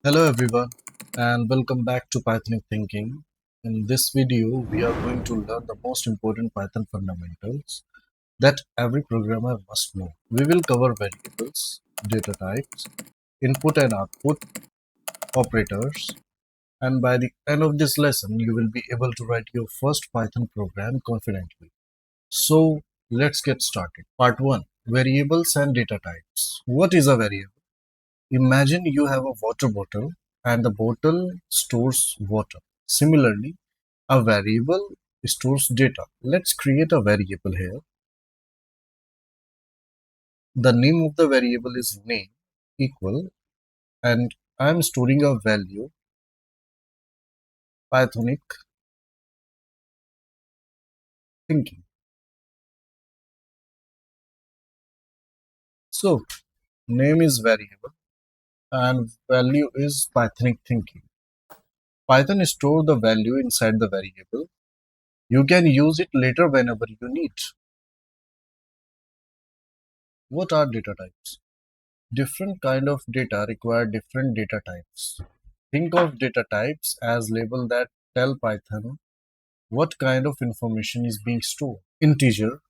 Hello everyone and welcome back to Pythonic Thinking. In this video, we are going to learn the most important Python fundamentals that every programmer must know. We will cover variables, data types, input and output, operators, and by the end of this lesson, you will be able to write your first Python program confidently. So let's get started. Part 1. Variables and data types. What is a variable? Imagine you have a water bottle and the bottle stores water. Similarly, a variable stores data. Let's create a variable here. The name of the variable is name equal and I am storing a value Pythonic thinking. So name is variable and value is Pythonic thinking. Python store the value inside the variable. You can use it later whenever you need. What are data types? Different kind of data require different data types. Think of data types as labels that tell Python what kind of information is being stored. Integer,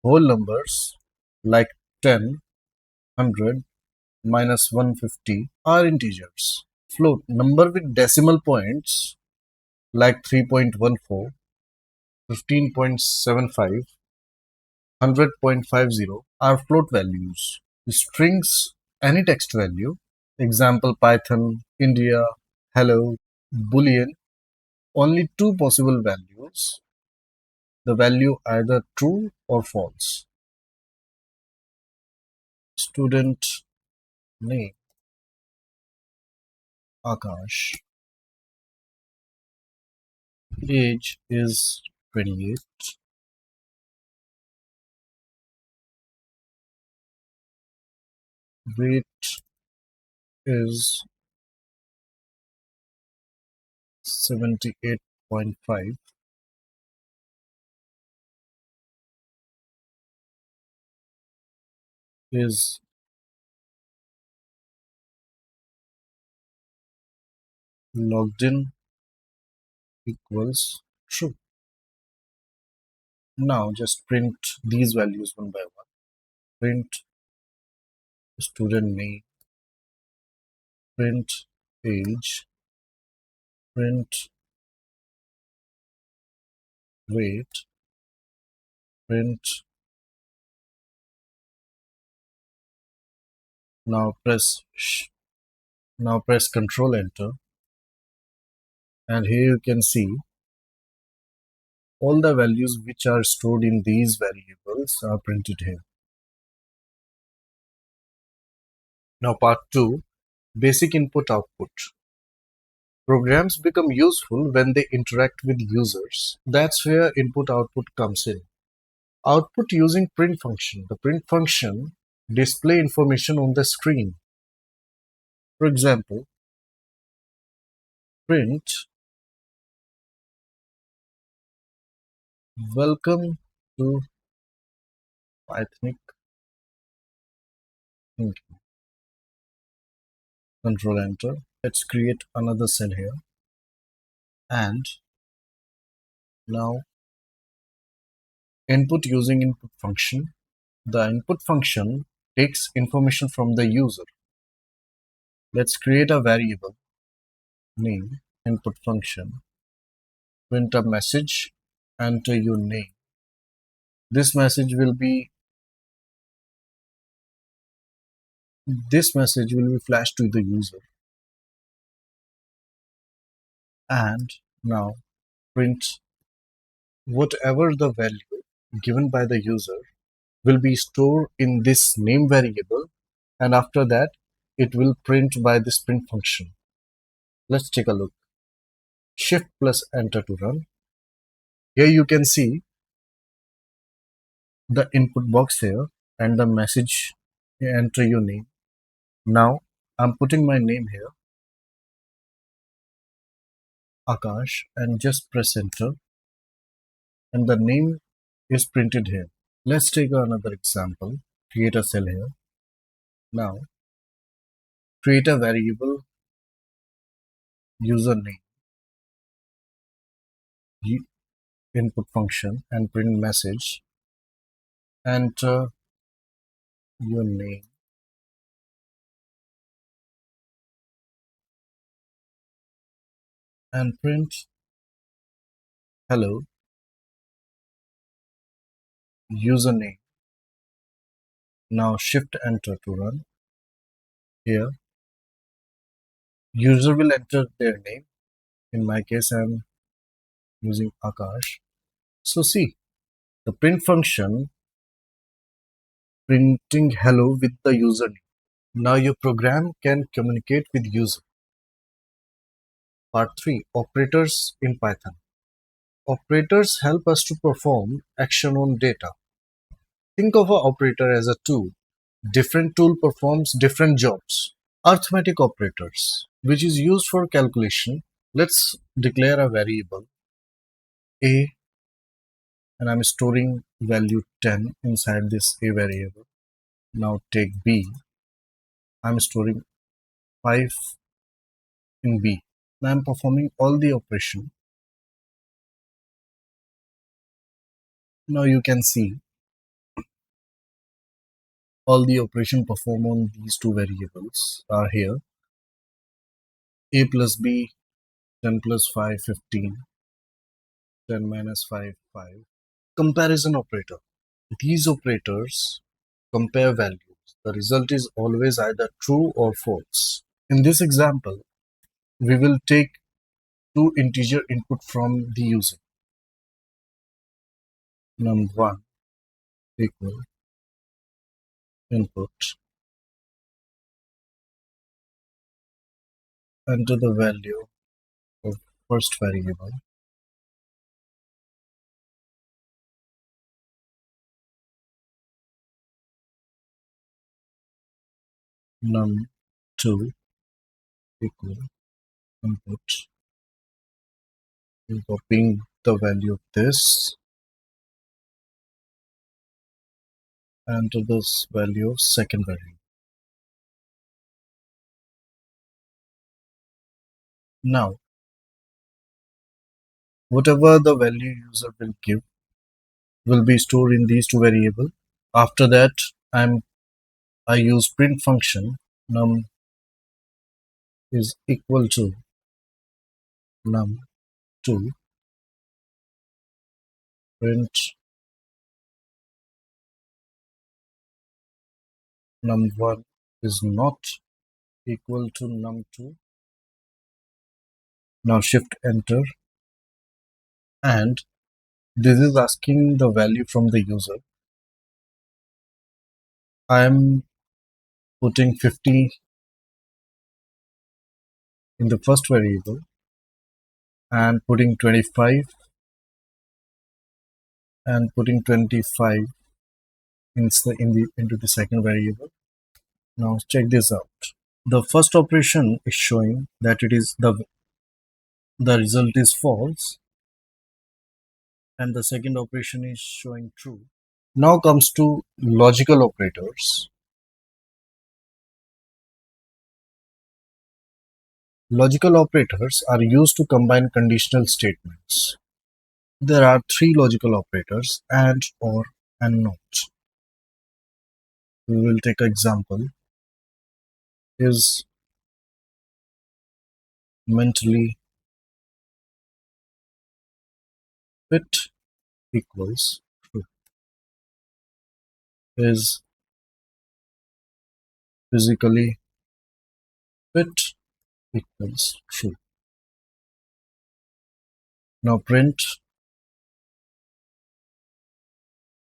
whole numbers like 10, 100, minus 150 are integers. Float, number with decimal points like 3.14, 15.75, 100.50 are float values. Strings, any text value. Example Python, India, hello, Boolean. Only two possible values. The value either true or false. Student name Akash. Age is 28. Weight is 78.5. Is logged in equals true. Now just print these values one by one. Print student name, print age, print weight, print. Now press Control Enter, and here you can see all the values which are stored in these variables are printed here. Now part 2, basic input output. Programs become useful when they interact with users. That's where input output comes in. Output using print function. The print function display information on the screen. For example, print welcome to Pythonic thinking. Control Enter. Let's create another cell here. And now input using input function. The input function takes information from the user. Let's create a variable name input function. Print a message, enter your name. This message will be flashed to the user. And now print whatever the value given by the user will be stored in this name variable, and after that it will print by this print function. Let's take a look. Shift plus enter to run. Here you can see the input box here and the message, enter your name. Now I'm putting my name here, Akash, and just press enter, and the name is printed here. Let's take another example. Create a cell here. Now create a variable username, input function, and print message. Enter your name and print hello username. Now shift enter to run. Here user will enter their name. In my case I'm using Akash. So see the print function printing hello with the username. Now your program can communicate with user. Part 3, operators in Python. Operators help us to perform action on data. Think of an operator as a tool. Different tool performs different jobs. Arithmetic operators, which is used for calculation. Let's declare a variable a, and I'm storing value 10 inside this a variable. Now take b. I'm storing 5 in b. Now I'm performing all the operation. Now you can see all the operation performed on these two variables are here. A plus b, 10 plus 5, 15, 10 minus 5, 5. Comparison operator. These operators compare values. The result is always either true or false. In this example, we will take two integer input from the user. Num1 equal input. Enter the value of first variable. Num2 equal input. We copying the value of this. Enter this value of second variable. Now, whatever the value user will give will be stored in these two variables. After that, I use print function. Num is equal to num2. Print num1 is not equal to num2. Now shift enter, and this is asking the value from the user. I am putting 50 in the first variable and putting 25 and putting 25 into the second variable. Now check this out. The first operation is showing that it is the result is false, and the second operation is showing true. Now comes to logical operators. Logical operators are used to combine conditional statements. There are three logical operators: and, or, and not. We will take an example. Is mentally fit equals true. Is physically fit equals true. Now print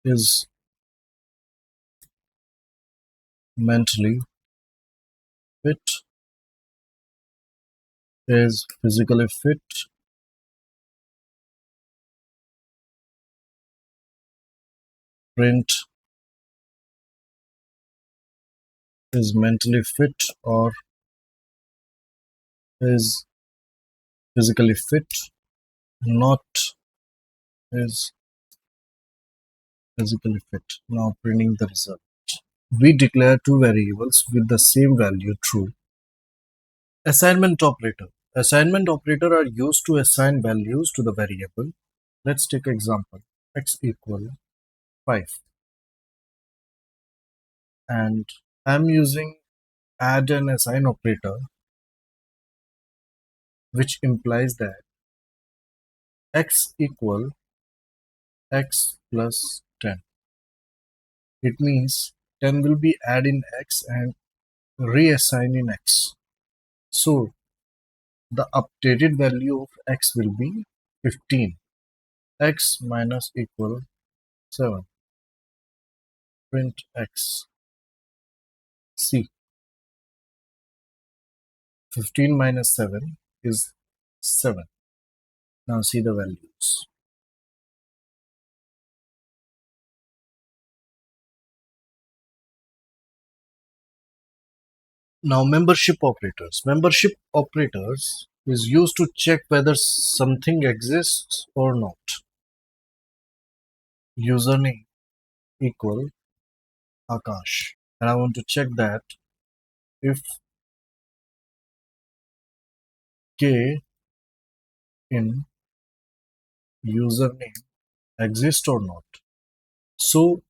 is mentally fit is physically fit. Print is mentally fit or is physically fit, not is physically fit. Now printing the result. We declare two variables with the same value true. Assignment operator. Assignment operator are used to assign values to the variable. Let's take example x equal 5, and I'm using add and assign operator, which implies that x equal x plus 10. It means 10 will be add in x and reassign in x. So the updated value of x will be 15. X minus equal 7. Print x. See, 15 minus 7 is 7. Now see the values. Now membership operators. Membership operators is used to check whether something exists or not. Username equal Akash. And I want to check that if k in username exists or not. So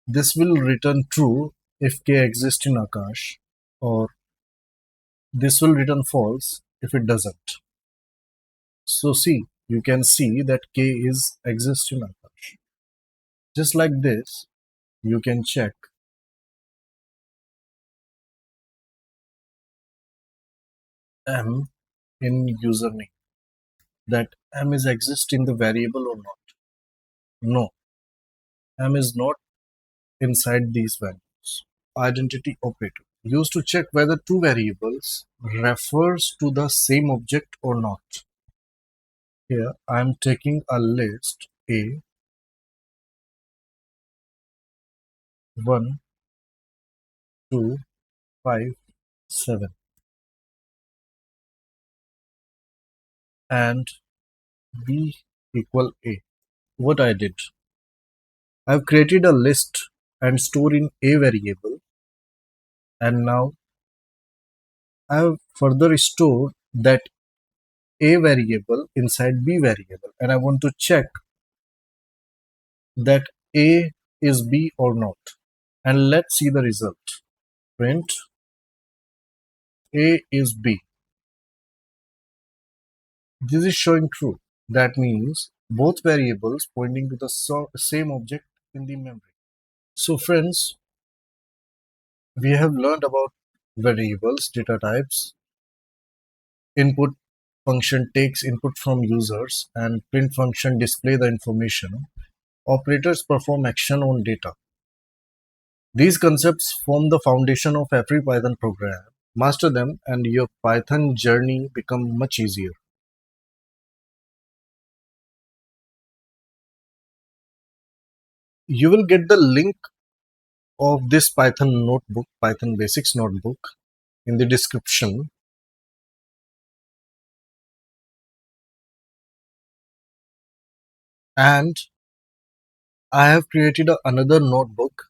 this will return true if k exists in Akash, or this will return false if it doesn't. So see, you can see that k is exists in Akash. Just like this, you can check m in username, that m is exist in the variable or not. No, m is not inside these values. Identity operator used to check whether two variables refers to the same object or not. Here I am taking a list a 1 2 5 7 and b equal a. What I did, I've created a list and stored in a variable, and now I've further stored that a variable inside b variable, and I want to check that a is b or not. And let's see the result. Print a is b. This is showing true. That means both variables pointing to the same object in the memory. So friends, we have learned about variables, data types, input function takes input from users, and print function display the information. Operators perform action on data. These concepts form the foundation of every Python program. Master them and your Python journey become much easier. You will get the link of this Python notebook, Python Basics notebook, in the description. And I have created another notebook.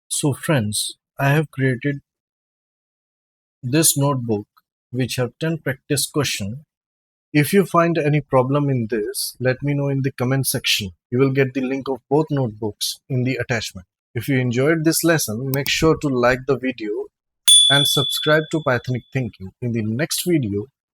So friends, I have created this notebook which have 10 practice questions. If you find any problem in this, let me know in the comment section. You will get the link of both notebooks in the attachment. If you enjoyed this lesson, make sure to like the video and subscribe to Pythonic Thinking. In the next video,